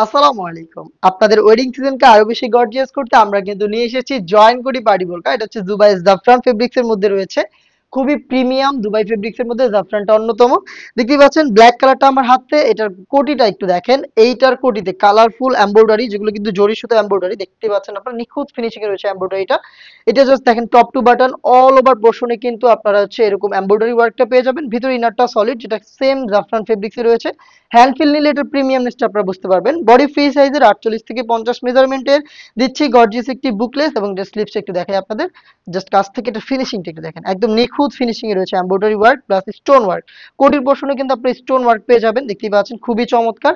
আসসালামু আলাইকুম। আপনাদের ওয়েডিং সিজনকে আরো বেশি গর্জিয়াস করতে আমরা কিন্তু নিয়ে এসেছি জয়েন করি পার্টি বোরকা। এটা হচ্ছে দুবাই জাফরান ফেব্রিক্স এর মধ্যে রয়েছে। খুবই প্রিমিয়াম দুবাই ফেব্রিক্স এর মধ্যে জাফরানটা অন্যতম। দেখতেই পাচ্ছেন ব্ল্যাক কালারটা আমার হাতে, এটার কোটিটা একটু দেখেন। এইটার কোটিতে কালারফুল এমব্রয়ডারি, যেগুলো কিন্তু জরি সুতো এমব্রয়ডারি দেখতে পাচ্ছেন আপনারা, নিখুঁত ফিনিশিং এ রয়েছে এমব্রয়ডারিটা। এটা জাস্ট দেখেন top to button all over পোর্শনে কিন্তু আপনারা হচ্ছে এরকম এমব্রয়ডারি ওয়ার্কটা পেয়ে যাবেন। ভিতরে ইনারটা সলিড, যেটা সেম জাফরান ফেব্রিক্স এ রয়েছে। হ্যান্ড ফিল নিলে এটার প্রিমিয়ামনেসটা আপনারা বুঝতে পারবেন। বডি ফ্রি সাইজের 48 থেকে 50 মেজারমেন্টের দিচ্ছি গর্জিয়াস একটি বুকলেস, এবং যে স্লিপসটা একটু দেখাই আপনাদের। জাস্ট কাছ থেকে এটা ফিনিশিংটা একটু দেখেন, একদম নিখুঁত ফিনিশিং এ রয়েছে embroidery work plus stone work. কোটির পোর্শনে কিন্তু আপনি স্টোন ওয়ার্ক পেয়ে যাবেন, দেখতেই পাচ্ছেন খুবই চমৎকার।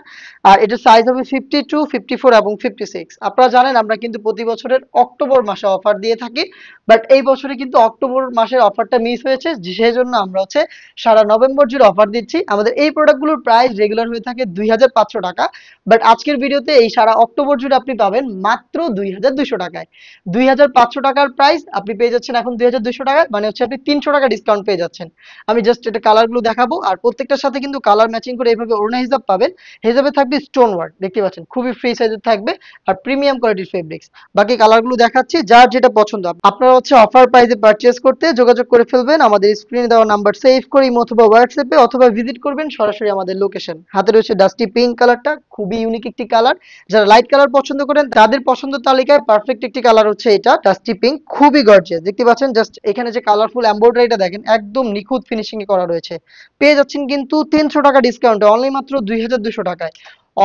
আর এটার সাইজ হবে 52, 54 এবং 56। আপনারা জানেন আমরা কিন্তু প্রতি বছরের অক্টোবর মাসে অফার দিয়ে থাকি, বাট এই বছরে কিন্তু অক্টোবর মাসের অফারটা মিস হয়েছে, সেই জন্য আমরা হচ্ছে সারা নভেম্বর জুড়ে অফার দিচ্ছি। আমাদের এই প্রোডাক্টগুলোর প্রাইস রেগুলার হয়ে থাকে 2500 টাকা, বাট আজকের ভিডিওতে এই সারা অক্টোবর জুড়ে আপনি পাবেন মাত্র 2200 টাকায়। 2500 টাকার প্রাইস আপনি পেয়ে যাচ্ছেন এখন 2200 টাকায়, মানে হচ্ছে আপনি 300 টাকা ডিসকাউন্ট পেয়ে যাচ্ছেন। আমি জাস্ট এটা কালারগুলো দেখাবো, আর প্রত্যেকটার সাথে কিন্তু কালার ম্যাচিং করে এইভাবে ওড়না হিজাব পাবেন। হিজাবে থাকবে স্টোন ওয়ার্ক, দেখতে পাচ্ছেন খুবই ফ্রি সাইজের থাকবে, আর প্রিমিয়াম কোয়ালিটির ফেব্রিক্স। বাকি কালারগুলো দেখাচ্ছি, যার যেটা পছন্দ আপনারা হচ্ছে অফার প্রাইসে পারচেজ করতে যোগাযোগ করে ফেলবেন আমাদের স্ক্রিনে দেওয়া নাম্বার সেভ করে ইমো অথবা হোয়াটসঅ্যাপে, অথবা ভিজিট করবেন সরাসরি আমাদের লোকেশন। হাতে রয়েছে ডাস্টি পিঙ্ক কালারটা, খুবই ইউনিক একটি কালার। যারা লাইট কালার পছন্দ করেন তাদের পছন্দ তালিকায় পারফেক্ট একটি কালার হচ্ছে এটা ডাস্টি পিঙ্ক, খুবই গর্জিয়াস। দেখতে পাচ্ছেন জাস্ট এখানে যে কালারফুল এমব্রয়ডারিটা দেখেন, একদম নিখুঁত ফিনিশিং এ করা রয়েছে। পেয়ে যাচ্ছেন কিন্তু 300 টাকা ডিসকাউন্টে অনলি মাত্র 2200 টাকায়।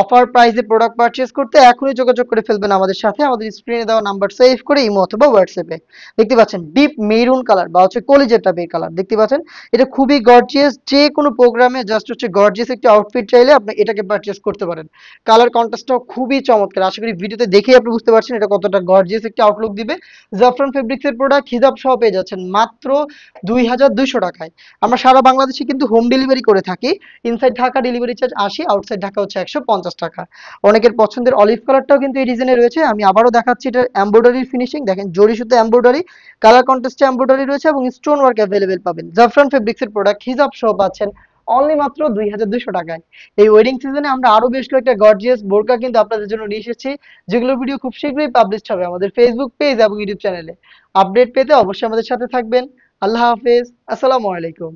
অফার প্রাইসে প্রোডাক্ট পারচেজ করতে এখনই যোগাযোগ করে ফেলবেন আমাদের সাথে, আমাদের স্ক্রিনে দেওয়া নাম্বার সেভ করে ইমো অথবা হোয়াটসঅ্যাপে। দেখতে পাচ্ছেন ডিপ মেরুন কালার বা হচ্ছে কলিজের টাইপের কালার, দেখতে পাচ্ছেন এটা খুবই গর্জিয়াস। যে কোনো প্রোগ্রামে জাস্ট হচ্ছে গর্জিয়াস একটি আউটফিট চাইলে আপনি এটাকে পারচেজ করতে পারেন। কালার কন্ট্রাস্টটাও খুবই চমৎকার, আশা করি ভিডিওতে দেখেই আপনি বুঝতে পারছেন এটা কতটা গর্জিয়াস একটি আউটলুক দিবে। জাফরান ফেব্রিক্স এর প্রোডাক্ট হিজাব সহ পেয়ে যাচ্ছেন মাত্র 2200 টাকায়। আমরা সারা বাংলাদেশে কিন্তু হোম ডেলিভারি করে থাকি। Inside Dhaka delivery charge 80, outside Dhaka হচ্ছে 150 টাকা। অনেকের পছন্দের অলিভ কালারটাও কিন্তু এই ডিজাইনে রয়েছে। আমি আবারও দেখাচ্ছি, এটা এমব্রয়ডারি ফিনিশিং দেখেন, জরি সুতো এমব্রয়ডারি, কালার কন্ট্রাস্টে এমব্রয়ডারি রয়েছে এবং স্টোন ওয়ার্ক অ্যাভেলেবেল পাবেন। জাফরান ফেব্রিক্স এর প্রোডাক্ট হিজাব সহ পাচ্ছেন অনলি মাত্র 2200 টাকায়। এই ওয়েডিং সিজনে আমরা আরো বেশ কয়েকটা গর্জিয়াস বোরকা কিন্তু আপনাদের জন্য নিয়ে এসেছি, যেগুলোর ভিডিও খুব শীঘ্রই পাবলিশ হবে আমাদের ফেসবুক পেজ এবং ইউটিউব চ্যানেলে। আপডেট পেতে অবশ্যই আমাদের সাথে থাকবেন। আল্লাহ হাফেজ, আসসালামু আলাইকুম।